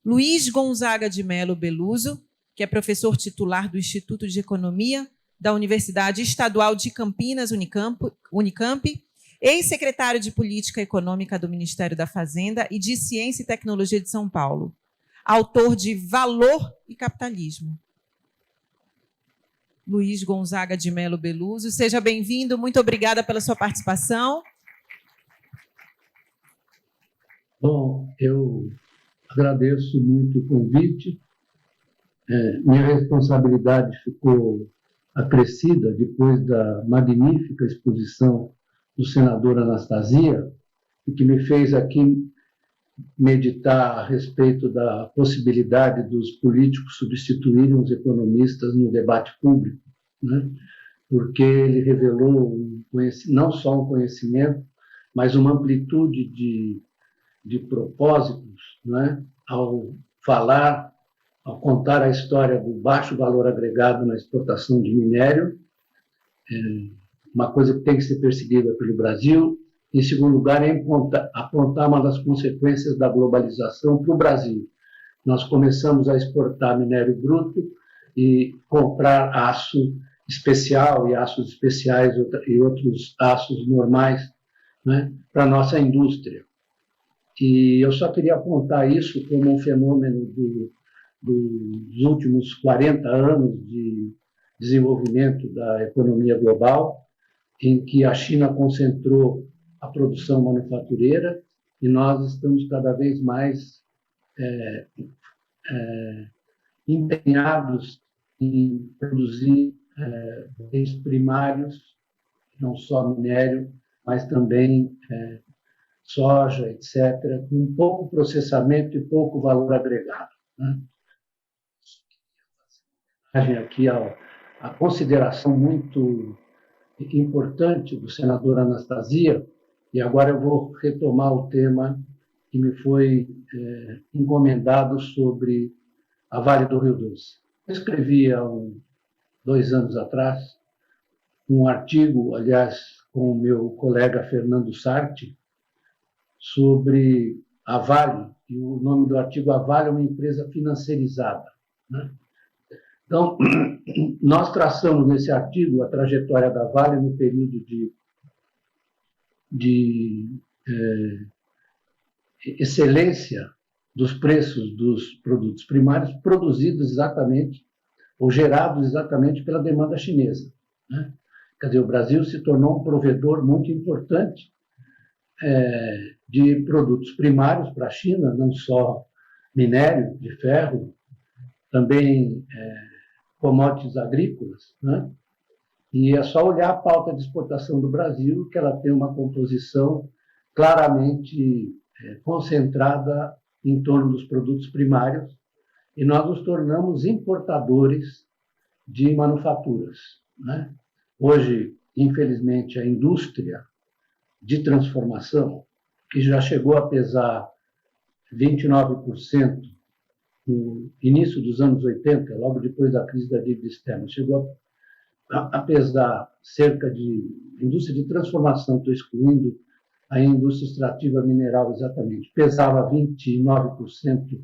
Luiz Gonzaga de Melo Beluso, que é professor titular do Instituto de Economia da Universidade Estadual de Campinas, Unicamp, ex-secretário de Política Econômica do Ministério da Fazenda e de Ciência e Tecnologia de São Paulo, autor de Valor e Capitalismo. Luiz Gonzaga de Melo Beluso, seja bem-vindo, muito obrigada pela sua participação. Bom, eu agradeço muito o convite. Minha responsabilidade ficou acrescida depois da magnífica exposição do senador Anastasia, e que me fez aqui meditar a respeito da possibilidade dos políticos substituírem os economistas no debate público, né? Porque ele revelou não só um conhecimento, mas uma amplitude de propósitos, né? Ao falar, ao contar a história do baixo valor agregado na exportação de minério, uma coisa que tem que ser perseguida pelo Brasil. Em segundo lugar, é apontar uma das consequências da globalização para o Brasil. Nós começamos a exportar minério bruto e comprar aço especial e aços especiais e outros aços normais, né, para a nossa indústria. E eu só queria apontar isso como um fenômeno dos últimos 40 anos de desenvolvimento da economia global, em que a China concentrou a produção manufatureira e nós estamos cada vez mais empenhados em produzir bens primários, não só minério, mas também soja, etc., com pouco processamento e pouco valor agregado, né? Aqui a consideração muito importante do senador Anastasia, e agora eu vou retomar o tema que me foi encomendado sobre a Vale do Rio Doce. Eu escrevi há 2 anos atrás um artigo, aliás, com o meu colega Fernando Sarti, sobre a Vale, e o nome do artigo, A Vale é uma empresa financeirizada, né? Então, nós traçamos nesse artigo a trajetória da Vale no período de excelência dos preços dos produtos primários produzidos exatamente, ou gerados exatamente pela demanda chinesa, né? Quer dizer, o Brasil se tornou um provedor muito importante de produtos primários para a China, não só minério de ferro, também commodities agrícolas, né? E é só olhar a pauta de exportação do Brasil, que ela tem uma composição claramente concentrada em torno dos produtos primários, e nós nos tornamos importadores de manufaturas, né? Hoje, infelizmente, a indústria de transformação, que já chegou a pesar 29% no início dos anos 80, logo depois da crise da dívida externa, chegou a pesar cerca de indústria de transformação, estou excluindo a indústria extrativa mineral exatamente, pesava 29%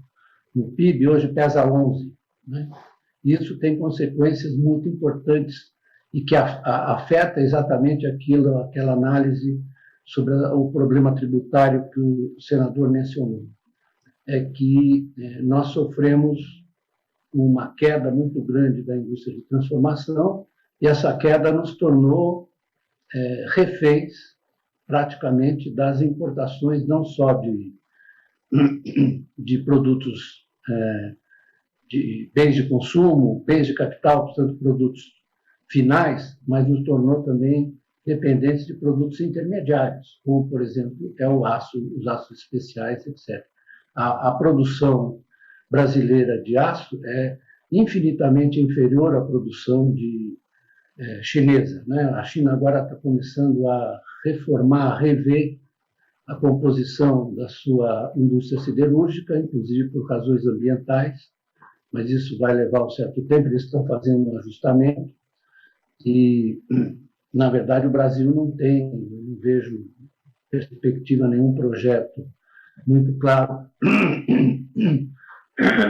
no PIB, hoje pesa 11%, né? Isso tem consequências muito importantes e que afeta exatamente aquela análise sobre o problema tributário que o senador mencionou. É que nós sofremos uma queda muito grande da indústria de transformação, e essa queda nos tornou reféns, praticamente, das importações, não só de produtos, de bens de consumo, bens de capital, portanto, produtos finais, mas nos tornou também dependentes de produtos intermediários, como, por exemplo, o aço, os aços especiais, etc. A produção brasileira de aço é infinitamente inferior à produção chinesa, né? A China agora está começando a reformar, a rever a composição da sua indústria siderúrgica, inclusive por razões ambientais, mas isso vai levar um certo tempo, eles estão fazendo um ajustamento, e, na verdade, o Brasil não vejo perspectiva, nenhum projeto muito claro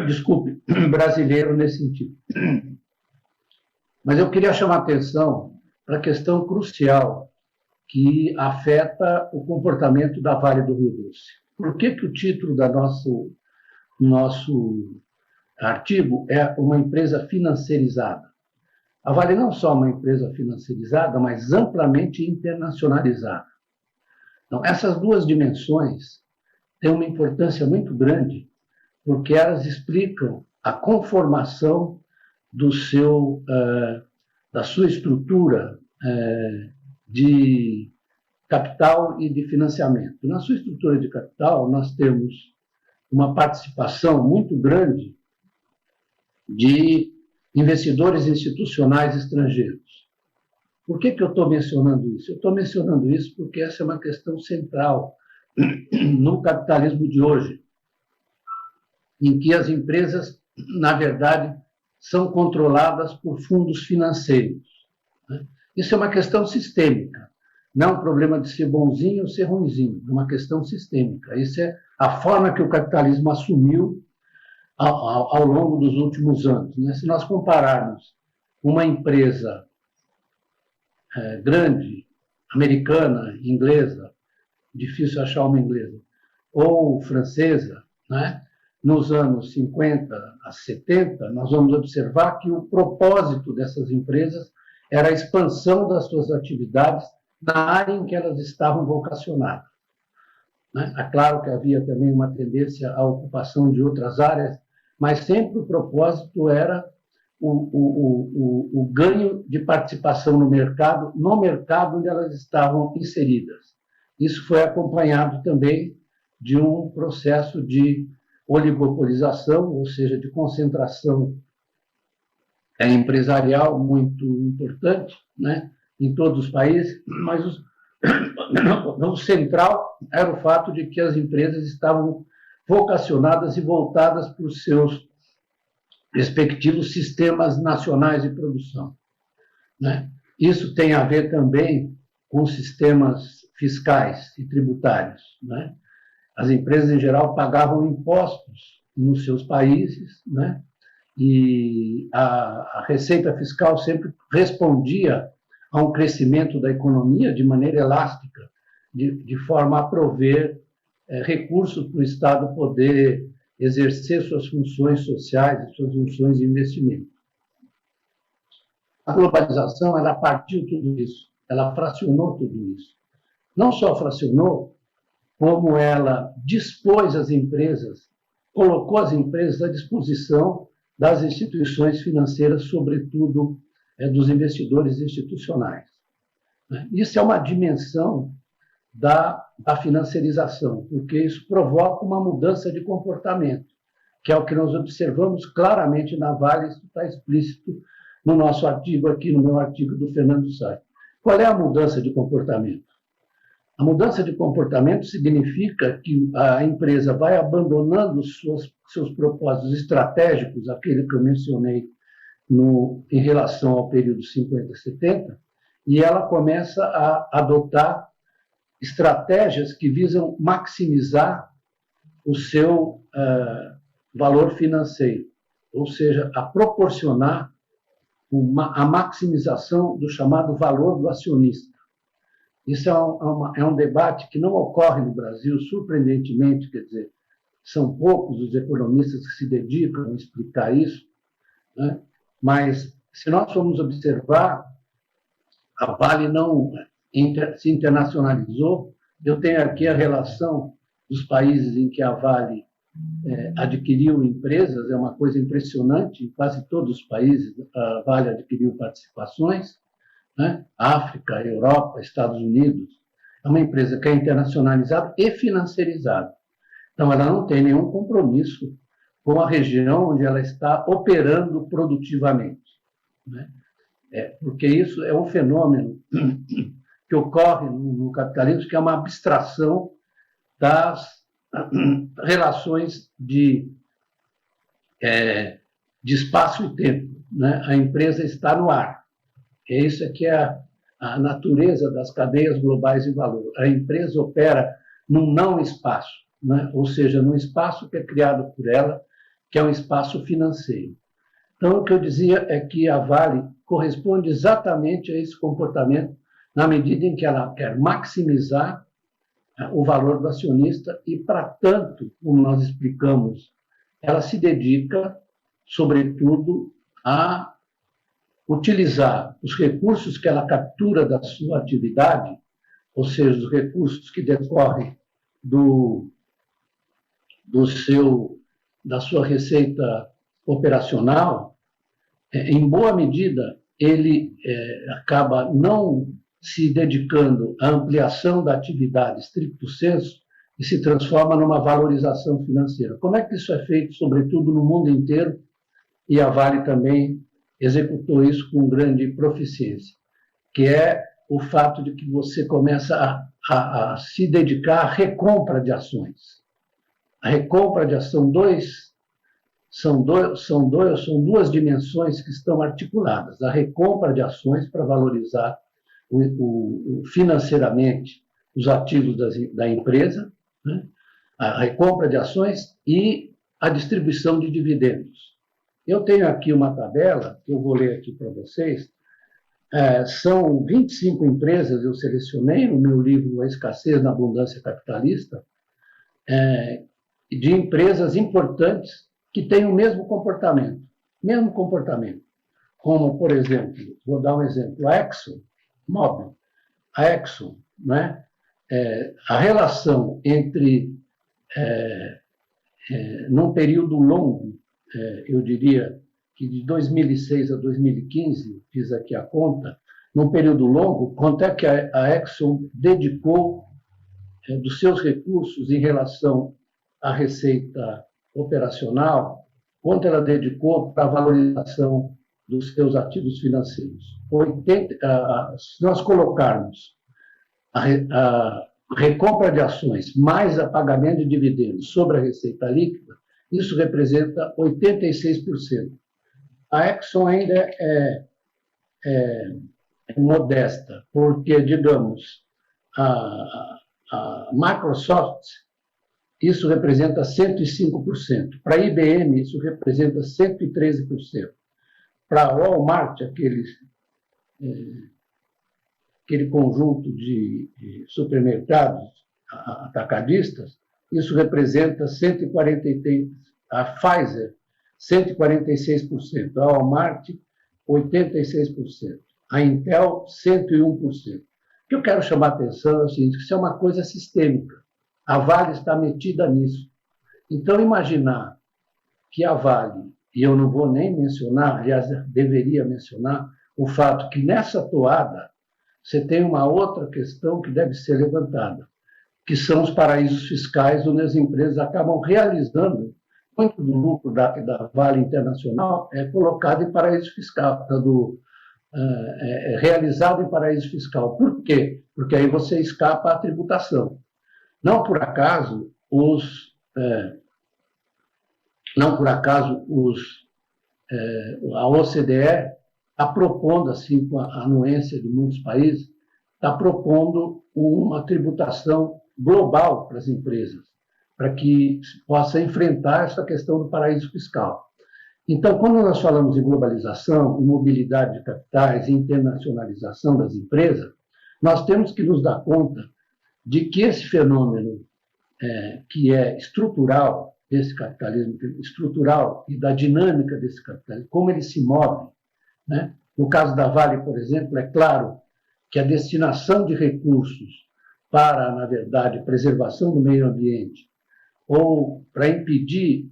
desculpe, brasileiro nesse sentido. Mas eu queria chamar a atenção para a questão crucial que afeta o comportamento da Vale do Rio Doce. Por que o título do nosso artigo é uma empresa financiarizada? A Vale não só é uma empresa financiarizada, mas amplamente internacionalizada. Então, essas duas dimensões têm uma importância muito grande, porque elas explicam a conformação da sua estrutura de capital e de financiamento. Na sua estrutura de capital, nós temos uma participação muito grande de investidores institucionais estrangeiros. Por que eu estou mencionando isso? Eu estou mencionando isso porque essa é uma questão central no capitalismo de hoje, em que as empresas, na verdade, são controladas por fundos financeiros. Isso é uma questão sistêmica, não é um problema de ser bonzinho ou ser ruinzinho, é uma questão sistêmica. Isso é a forma que o capitalismo assumiu ao longo dos últimos anos. Se nós compararmos uma empresa grande, americana, inglesa, difícil achar uma inglesa, ou francesa, nos anos 50 a 70, nós vamos observar que o propósito dessas empresas era a expansão das suas atividades na área em que elas estavam vocacionadas. É claro que havia também uma tendência à ocupação de outras áreas, mas sempre o propósito era o ganho de participação no mercado onde elas estavam inseridas. Isso foi acompanhado também de um processo de oligopolização, ou seja, de concentração empresarial muito importante, em todos os países, mas o central era o fato de que as empresas estavam vocacionadas e voltadas para os seus respectivos sistemas nacionais de produção. Isso tem a ver também com sistemas fiscais e tributários. As empresas, em geral, pagavam impostos nos seus países, e a receita fiscal sempre respondia a um crescimento da economia de maneira elástica, de forma a prover recursos para o Estado poder exercer suas funções sociais e suas funções de investimento. A globalização, ela partiu tudo isso, ela fracionou tudo isso. Não só fracionou, como ela dispôs as empresas, colocou as empresas à disposição das instituições financeiras, sobretudo dos investidores institucionais. Isso é uma dimensão da financiarização, porque isso provoca uma mudança de comportamento, que é o que nós observamos claramente na Vale, isso está explícito no nosso artigo aqui, no meu artigo do Fernando Sá. Qual é a mudança de comportamento? A mudança de comportamento significa que a empresa vai abandonando seus propósitos estratégicos, aquele que eu mencionei em relação ao período 50-70, e ela começa a adotar estratégias que visam maximizar o seu valor financeiro, ou seja, a proporcionar a maximização do chamado valor do acionista. Isso é um debate que não ocorre no Brasil, surpreendentemente, quer dizer, são poucos os economistas que se dedicam a explicar isso, mas se nós formos observar, a Vale não se internacionalizou. Eu tenho aqui a relação dos países em que a Vale adquiriu empresas, é uma coisa impressionante, em quase todos os países a Vale adquiriu participações, África, Europa, Estados Unidos. É uma empresa que é internacionalizada e financiarizada. Então, ela não tem nenhum compromisso com a região onde ela está operando produtivamente. Porque isso é um fenômeno que ocorre no capitalismo, que é uma abstração das relações de espaço e tempo. A empresa está no ar. Isso aqui é a natureza das cadeias globais de valor. A empresa opera num não espaço, ou seja, num espaço que é criado por ela que é um espaço financeiro. Então, o que eu dizia é que a Vale corresponde exatamente a esse comportamento, na medida em que ela quer maximizar o valor do acionista e, para tanto, como nós explicamos, ela se dedica, sobretudo, a utilizar os recursos que ela captura da sua atividade, ou seja, os recursos que decorrem da sua receita operacional, em boa medida, ele acaba não se dedicando à ampliação da atividade stricto sensu e se transforma numa valorização financeira. Como é que isso é feito, sobretudo no mundo inteiro? E a Vale também executou isso com grande proficiência, que é o fato de que você começa a se dedicar à recompra de ações. A recompra de ação são duas dimensões que estão articuladas. A recompra de ações para valorizar financeiramente os ativos da empresa, né? A recompra de ações e a distribuição de dividendos. Eu tenho aqui uma tabela, que eu vou ler aqui para vocês. São 25 empresas, eu selecionei no meu livro A Escassez na Abundância Capitalista, de empresas importantes que têm o mesmo comportamento, como, por exemplo, vou dar um exemplo, a ExxonMobil, né? A relação entre, num período longo, eu diria que de 2006 a 2015, fiz aqui a conta, num período longo, quanto é que a Exxon dedicou dos seus recursos em relação à receita operacional, quanto ela dedicou para a valorização dos seus ativos financeiros. Se nós colocarmos a recompra de ações mais a pagamento de dividendos sobre a receita líquida, isso representa 86%. A Exxon ainda é modesta, porque, digamos, a Microsoft, isso representa 105%. Para a IBM, isso representa 113%. Para a Walmart, aquele conjunto de supermercados atacadistas, isso representa 143%. A Pfizer, 146%. A Walmart, 86%. A Intel, 101%. O que eu quero chamar a atenção é o seguinte, que isso é uma coisa sistêmica. A Vale está metida nisso. Então, imaginar que a Vale, e eu não vou nem mencionar, aliás, deveria mencionar, o fato que nessa toada você tem uma outra questão que deve ser levantada, que são os paraísos fiscais, onde as empresas acabam realizando muito do lucro da Vale Internacional colocado em paraíso fiscal, realizado em paraíso fiscal. Por quê? Porque aí você escapa à tributação. Não por acaso a OCDE está propondo, assim, com a anuência de muitos países, está propondo uma tributação global para as empresas, para que se possa enfrentar essa questão do paraíso fiscal. Então, quando nós falamos em globalização, em mobilidade de capitais, em internacionalização das empresas, nós temos que nos dar conta de que esse fenômeno que é estrutural, desse capitalismo estrutural e da dinâmica desse capitalismo, como ele se move, né? No caso da Vale, por exemplo, é claro que a destinação de recursos para, na verdade, preservação do meio ambiente ou para impedir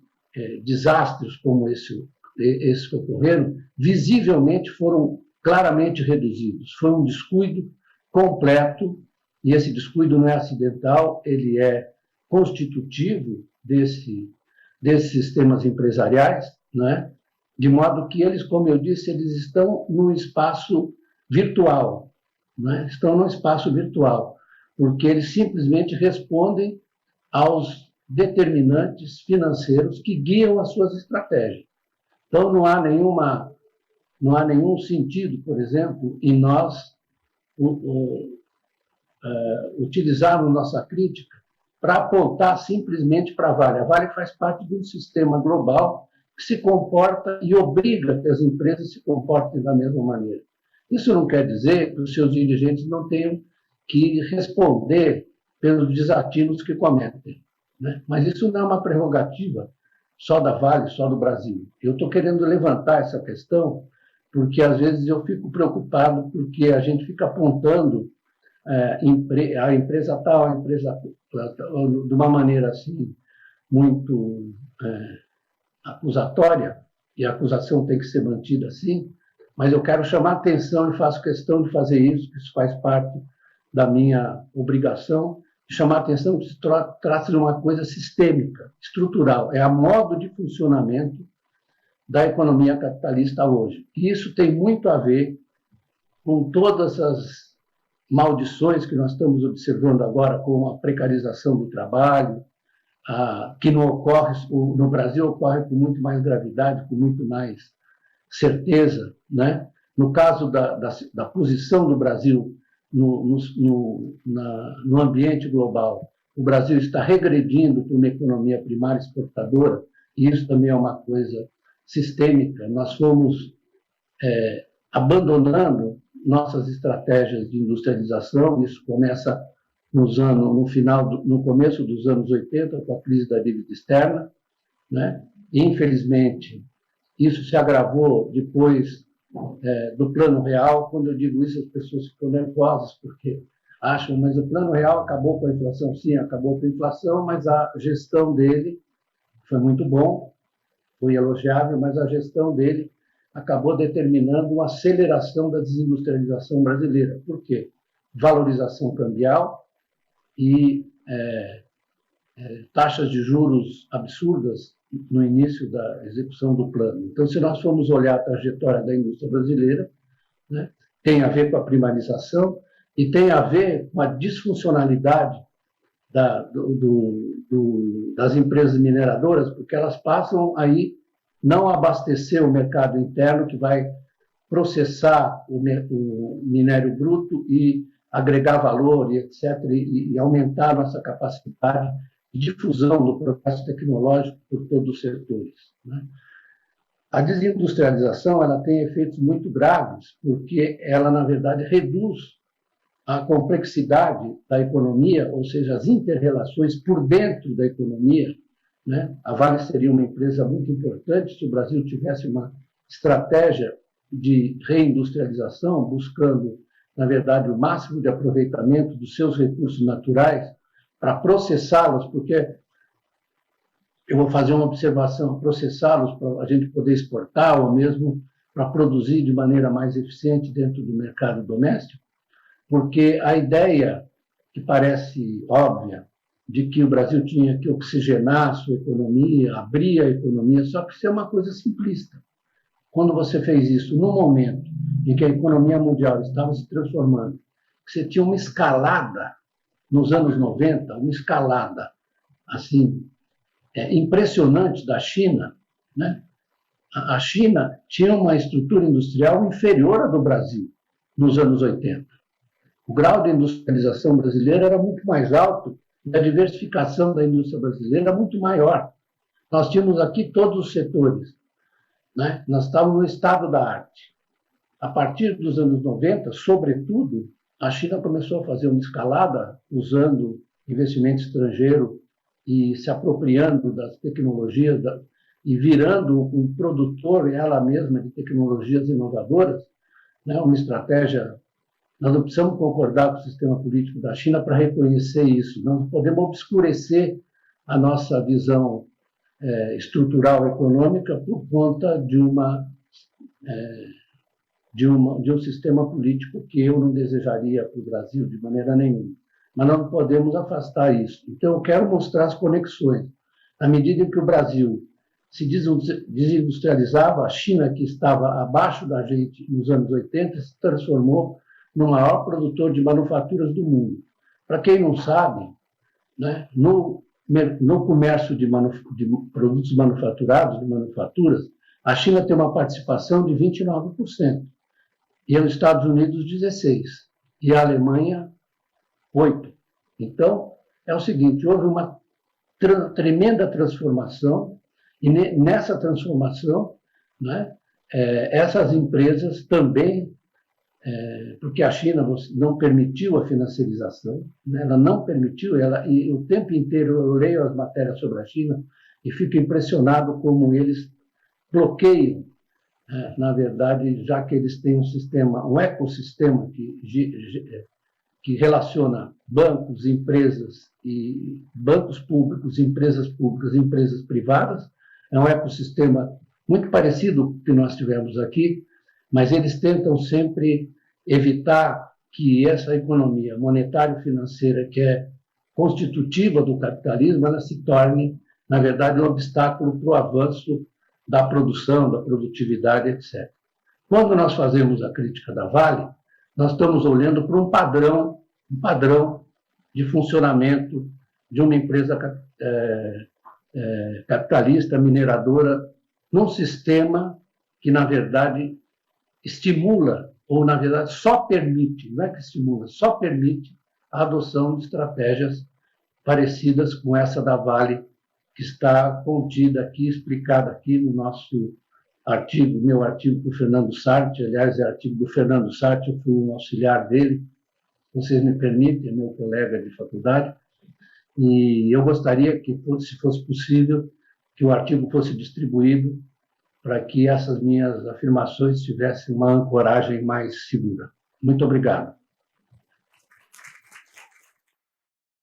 desastres como esse que ocorreram, visivelmente foram claramente reduzidos. Foi um descuido completo, e esse descuido não é acidental, ele é constitutivo desses sistemas empresariais, né? De modo que eles, como eu disse, eles estão num espaço virtual, né? Estão num espaço virtual, porque eles simplesmente respondem aos determinantes financeiros que guiam as suas estratégias. Então, não há nenhum sentido, por exemplo, em nós utilizarmos nossa crítica para apontar simplesmente para a Vale. A Vale faz parte de um sistema global que se comporta e obriga que as empresas se comportem da mesma maneira. Isso não quer dizer que os seus dirigentes não tenham que responder pelos desatinos que cometem, né? Mas isso não é uma prerrogativa só da Vale, só do Brasil. Eu estou querendo levantar essa questão porque, às vezes, eu fico preocupado porque a gente fica apontando a empresa tal, a empresa de uma maneira assim muito acusatória, e a acusação tem que ser mantida assim, mas eu quero chamar a atenção e faço questão de fazer isso, que isso faz parte da minha obrigação, de chamar a atenção que se trata de uma coisa sistêmica, estrutural, é a modo de funcionamento da economia capitalista hoje. E isso tem muito a ver com todas as maldições que nós estamos observando agora, com a precarização do trabalho, que não ocorre, no Brasil ocorre com muito mais gravidade, com muito mais certeza, né? No caso da posição do Brasil no ambiente global, o Brasil está regredindo para uma economia primária exportadora, e isso também é uma coisa sistêmica. Nós fomos abandonando nossas estratégias de industrialização. Isso começa no começo dos anos 80, com a crise da dívida externa, né? E, infelizmente, isso se agravou depois do Plano Real. Quando eu digo isso, as pessoas ficam nervosas, porque acham, mas o Plano Real acabou com a inflação. Sim, acabou com a inflação, mas a gestão dele foi muito bom, foi elogiável, mas a gestão dele acabou determinando uma aceleração da desindustrialização brasileira. Por quê? Valorização cambial e taxas de juros absurdas no início da execução do plano. Então, se nós formos olhar a trajetória da indústria brasileira, né, tem a ver com a primarização e tem a ver com a disfuncionalidade das empresas mineradoras, porque elas passam aí não a abastecer o mercado interno, que vai processar o minério bruto e agregar valor, e etc., e aumentar a nossa capacidade de difusão do processo tecnológico por todos os setores, né? A desindustrialização ela tem efeitos muito graves, porque ela, na verdade, reduz a complexidade da economia, ou seja, as inter-relações por dentro da economia, né? A Vale seria uma empresa muito importante se o Brasil tivesse uma estratégia de reindustrialização, buscando, na verdade, o máximo de aproveitamento dos seus recursos naturais para processá-los, porque eu vou fazer uma observação, processá-los para a gente poder exportar ou mesmo para produzir de maneira mais eficiente dentro do mercado doméstico, porque a ideia que parece óbvia de que o Brasil tinha que oxigenar a sua economia, abrir a economia, só que isso é uma coisa simplista. Quando você fez isso no momento em que a economia mundial estava se transformando, você tinha uma escalada nos anos 90, uma escalada assim impressionante da China, né? A China tinha uma estrutura industrial inferior à do Brasil nos anos 80. O grau de industrialização brasileira era muito mais alto e a diversificação da indústria brasileira era muito maior. Nós tínhamos aqui todos os setores, né? Nós estávamos no estado da arte. A partir dos anos 90, sobretudo, a China começou a fazer uma escalada usando investimento estrangeiro e se apropriando das tecnologias e virando um produtor ela mesma de tecnologias inovadoras, né? Uma estratégia. Nós não precisamos concordar com o sistema político da China para reconhecer isso. Não podemos obscurecer a nossa visão estrutural econômica por conta de um sistema político que eu não desejaria para o Brasil de maneira nenhuma. Mas não podemos afastar isso. Então, eu quero mostrar as conexões. À medida em que o Brasil se desindustrializava, a China, que estava abaixo da gente nos anos 80, se transformou no maior produtor de manufaturas do mundo. Para quem não sabe, né, no comércio de produtos manufaturados, de manufaturas, a China tem uma participação de 29%, e os Estados Unidos 16%, e a Alemanha 8%. Então, é o seguinte: houve uma tremenda transformação, e nessa transformação, né, essas empresas também, porque a China não permitiu a financiarização, né, ela não permitiu, e o tempo inteiro eu leio as matérias sobre a China e fico impressionado como eles bloqueiam, na verdade, já que eles têm um ecossistema que relaciona bancos, empresas e bancos públicos, empresas privadas. É um ecossistema muito parecido com o que nós tivemos aqui, mas eles tentam sempre evitar que essa economia monetário-financeira, que é constitutiva do capitalismo, ela se torne, na verdade, um obstáculo para o avanço da produção, da produtividade, etc. Quando nós fazemos a crítica da Vale, nós estamos olhando para um padrão de funcionamento de uma empresa capitalista, mineradora, num sistema que, na verdade, estimula, ou, na verdade, só permite, não é que estimula, só permite a adoção de estratégias parecidas com essa da Vale, que está contida aqui, explicada aqui no nosso artigo, meu artigo com o Fernando Sarti. Aliás, é artigo do Fernando Sarti, eu fui um auxiliar dele, vocês me permitem, é meu colega de faculdade, e eu gostaria que, se fosse possível, que o artigo fosse distribuído para que essas minhas afirmações tivessem uma ancoragem mais segura. Muito obrigado.